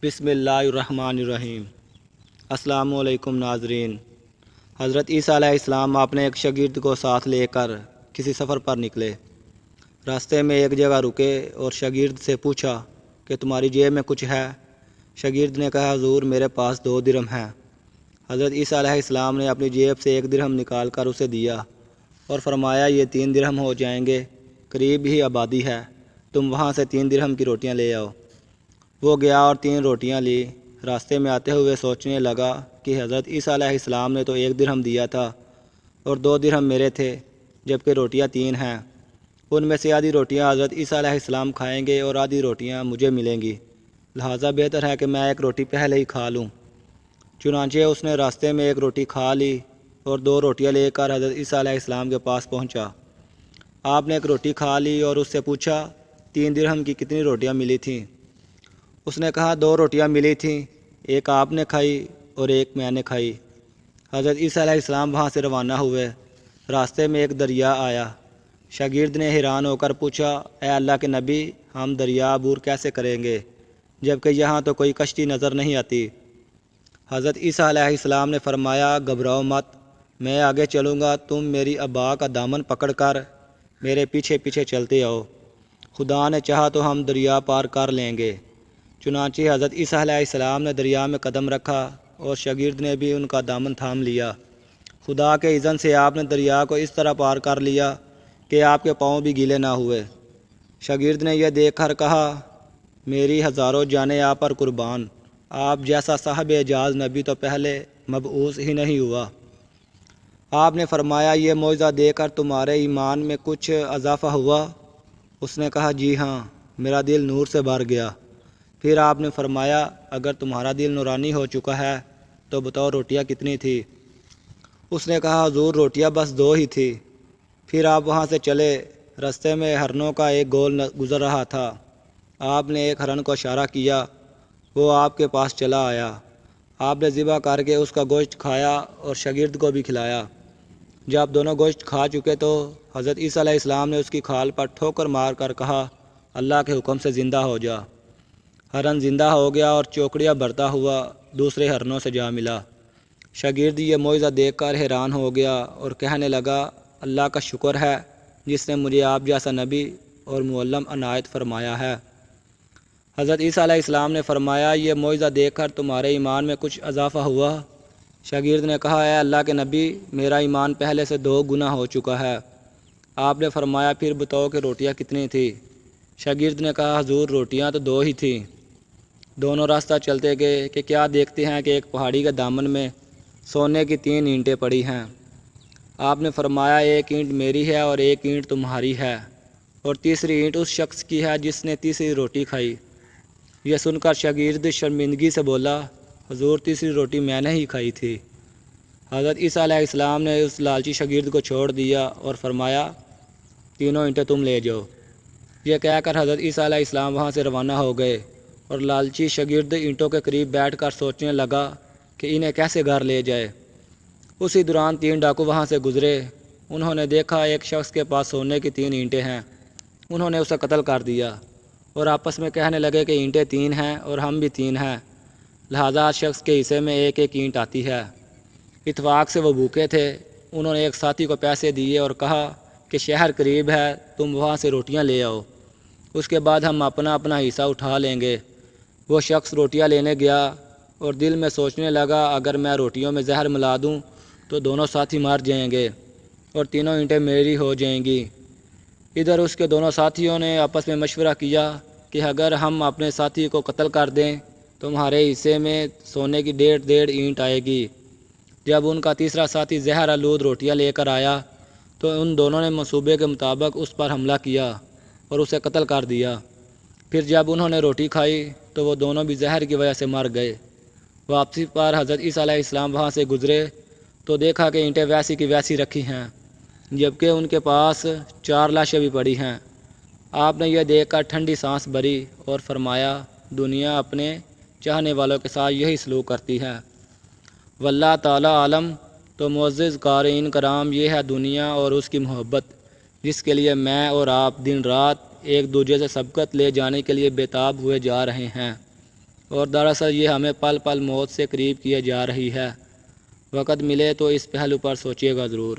بسم اللہ الرحمن الرحیم۔ السلام علیکم ناظرین۔ حضرت عیسیٰ علیہ السلام اپنے ایک شاگرد کو ساتھ لے کر کسی سفر پر نکلے۔ راستے میں ایک جگہ رکے اور شاگرد سے پوچھا کہ تمہاری جیب میں کچھ ہے؟ شاگرد نے کہا حضور میرے پاس 2 درہم ہیں۔ حضرت عیسیٰ علیہ السلام نے اپنی جیب سے 1 درہم نکال کر اسے دیا اور فرمایا یہ 3 درہم ہو جائیں گے، قریب ہی آبادی ہے، تم وہاں سے 3 درہم کی روٹیاں لے آؤ۔ وہ گیا اور 3 روٹیاں لی۔ راستے میں آتے ہوئے سوچنے لگا کہ حضرت عیسیٰ علیہ السلام نے تو 1 درہم دیا تھا اور 2 درہم میرے تھے، جبکہ روٹیاں 3 ہیں۔ ان میں سے آدھی روٹیاں حضرت عیسیٰ علیہ السلام کھائیں گے اور آدھی روٹیاں مجھے ملیں گی، لہٰذا بہتر ہے کہ میں 1 روٹی پہلے ہی کھا لوں۔ چنانچہ اس نے راستے میں 1 روٹی کھا لی اور 2 روٹیاں لے کر حضرت عیسیٰ علیہ السلام کے پاس پہنچا۔ آپ نے 1 روٹی کھا لی اور اس سے پوچھا 3 درہم کی کتنی روٹیاں ملی تھیں؟ اس نے کہا 2 روٹیاں ملی تھیں، ایک آپ نے کھائی اور ایک میں نے کھائی۔ حضرت عیسیٰ علیہ السلام وہاں سے روانہ ہوئے۔ راستے میں ایک دریا آیا۔ شاگرد نے حیران ہو کر پوچھا اے اللہ کے نبی، ہم دریا عبور کیسے کریں گے جبکہ یہاں تو کوئی کشتی نظر نہیں آتی؟ حضرت عیسیٰ علیہ السلام نے فرمایا گھبراؤ مت، میں آگے چلوں گا، تم میری ابا کا دامن پکڑ کر میرے پیچھے پیچھے چلتے آؤ، خدا نے چاہا تو ہم دریا پار کر لیں گے۔ چنانچہ حضرت عیسیٰ علیہ السلام نے دریا میں قدم رکھا اور شاگرد نے بھی ان کا دامن تھام لیا۔ خدا کے اذن سے آپ نے دریا کو اس طرح پار کر لیا کہ آپ کے پاؤں بھی گیلے نہ ہوئے۔ شاگرد نے یہ دیکھ کر کہا میری ہزاروں جانیں آپ پر قربان، آپ جیسا صاحب اعجاز نبی تو پہلے مبعوث ہی نہیں ہوا۔ آپ نے فرمایا یہ معجزہ دے کر تمہارے ایمان میں کچھ اضافہ ہوا؟ اس نے کہا جی ہاں، میرا دل نور سے بھر گیا۔ پھر آپ نے فرمایا اگر تمہارا دل نورانی ہو چکا ہے تو بتاؤ روٹیاں کتنی تھی؟ اس نے کہا حضور روٹیاں بس 2 ہی تھی۔ پھر آپ وہاں سے چلے۔ رستے میں ہرنوں کا ایک گول گزر رہا تھا۔ آپ نے ایک ہرن کو اشارہ کیا، وہ آپ کے پاس چلا آیا۔ آپ نے ذبح کر کے اس کا گوشت کھایا اور شاگرد کو بھی کھلایا۔ جب دونوں گوشت کھا چکے تو حضرت عیسیٰ علیہ السلام نے اس کی کھال پر ٹھوکر مار کر کہا اللہ کے حکم سے زندہ ہو جا۔ ہرن زندہ ہو گیا اور چوکڑیاں بھرتا ہوا دوسرے ہرنوں سے جا ملا۔ شاگرد یہ معجزہ دیکھ کر حیران ہو گیا اور کہنے لگا اللہ کا شکر ہے جس نے مجھے آپ جیسا نبی اور معلم عنایت فرمایا ہے۔ حضرت عیسیٰ علیہ السلام نے فرمایا یہ معجزہ دیکھ کر تمہارے ایمان میں کچھ اضافہ ہوا؟ شاگرد نے کہا اے اللہ کے نبی، میرا ایمان پہلے سے 2 گنا ہو چکا ہے۔ آپ نے فرمایا پھر بتاؤ کہ روٹیاں کتنی تھیں؟ شاگرد نے کہا حضور روٹیاں تو 2 ہی تھیں۔ دونوں راستہ چلتے گئے کہ کیا دیکھتے ہیں کہ ایک پہاڑی کے دامن میں سونے کی 3 اینٹیں پڑی ہیں۔ آپ نے فرمایا 1 اینٹ میری ہے اور 1 اینٹ تمہاری ہے اور تیسری اینٹ اس شخص کی ہے جس نے تیسری روٹی کھائی۔ یہ سن کر شاگرد شرمندگی سے بولا حضور تیسری روٹی میں نے ہی کھائی تھی۔ حضرت عیسیٰ علیہ السلام نے اس لالچی شاگرد کو چھوڑ دیا اور فرمایا 3 اینٹیں تم لے جاؤ۔ یہ کہہ کر حضرت عیسیٰ علیہ السلام وہاں سے روانہ ہو گئے اور لالچی شاگرد اینٹوں کے قریب بیٹھ کر سوچنے لگا کہ انہیں کیسے گھر لے جائے۔ اسی دوران 3 ڈاکو وہاں سے گزرے۔ انہوں نے دیکھا ایک شخص کے پاس سونے کی 3 اینٹیں ہیں۔ انہوں نے اسے قتل کر دیا اور آپس میں کہنے لگے کہ اینٹیں 3 ہیں اور ہم بھی 3 ہیں، لہٰذا شخص کے حصے میں 1 اینٹ آتی ہے۔ اتفاق سے وہ بھوکے تھے۔ انہوں نے ایک ساتھی کو پیسے دیے اور کہا کہ شہر قریب ہے، تم وہاں سے روٹیاں لے آؤ، اس کے بعد ہم اپنا اپنا حصہ اٹھا لیں گے۔ وہ شخص روٹیاں لینے گیا اور دل میں سوچنے لگا اگر میں روٹیوں میں زہر ملا دوں تو دونوں ساتھی مر جائیں گے اور تینوں اینٹیں میری ہو جائیں گی۔ ادھر اس کے دونوں ساتھیوں نے آپس میں مشورہ کیا کہ اگر ہم اپنے ساتھی کو قتل کر دیں تو ہمارے حصے میں سونے کی 1.5 اینٹ آئے گی۔ جب ان کا تیسرا ساتھی زہر آلود روٹیاں لے کر آیا تو ان دونوں نے منصوبے کے مطابق اس پر حملہ کیا اور اسے قتل کر دیا۔ پھر جب انہوں نے روٹی کھائی تو وہ دونوں بھی زہر کی وجہ سے مر گئے۔ واپسی پر حضرت عیسیٰ علیہ السلام وہاں سے گزرے تو دیکھا کہ اینٹیں ویسی کی ویسی رکھی ہیں، جبکہ ان کے پاس 4 لاشیں بھی پڑی ہیں۔ آپ نے یہ دیکھ کر ٹھنڈی سانس بھری اور فرمایا دنیا اپنے چاہنے والوں کے ساتھ یہی سلوک کرتی ہے، واللہ تعالی عالم۔ تو معزز قارئین کرام، یہ ہے دنیا اور اس کی محبت جس کے لیے میں اور آپ دن رات ایک دوسرے سے سبقت لے جانے کے لیے بے تاب ہوئے جا رہے ہیں۔ اور دراصل یہ ہمیں پل پل موت سے قریب کیے جا رہی ہے۔ وقت ملے تو اس پہلو پر سوچیے گا ضرور۔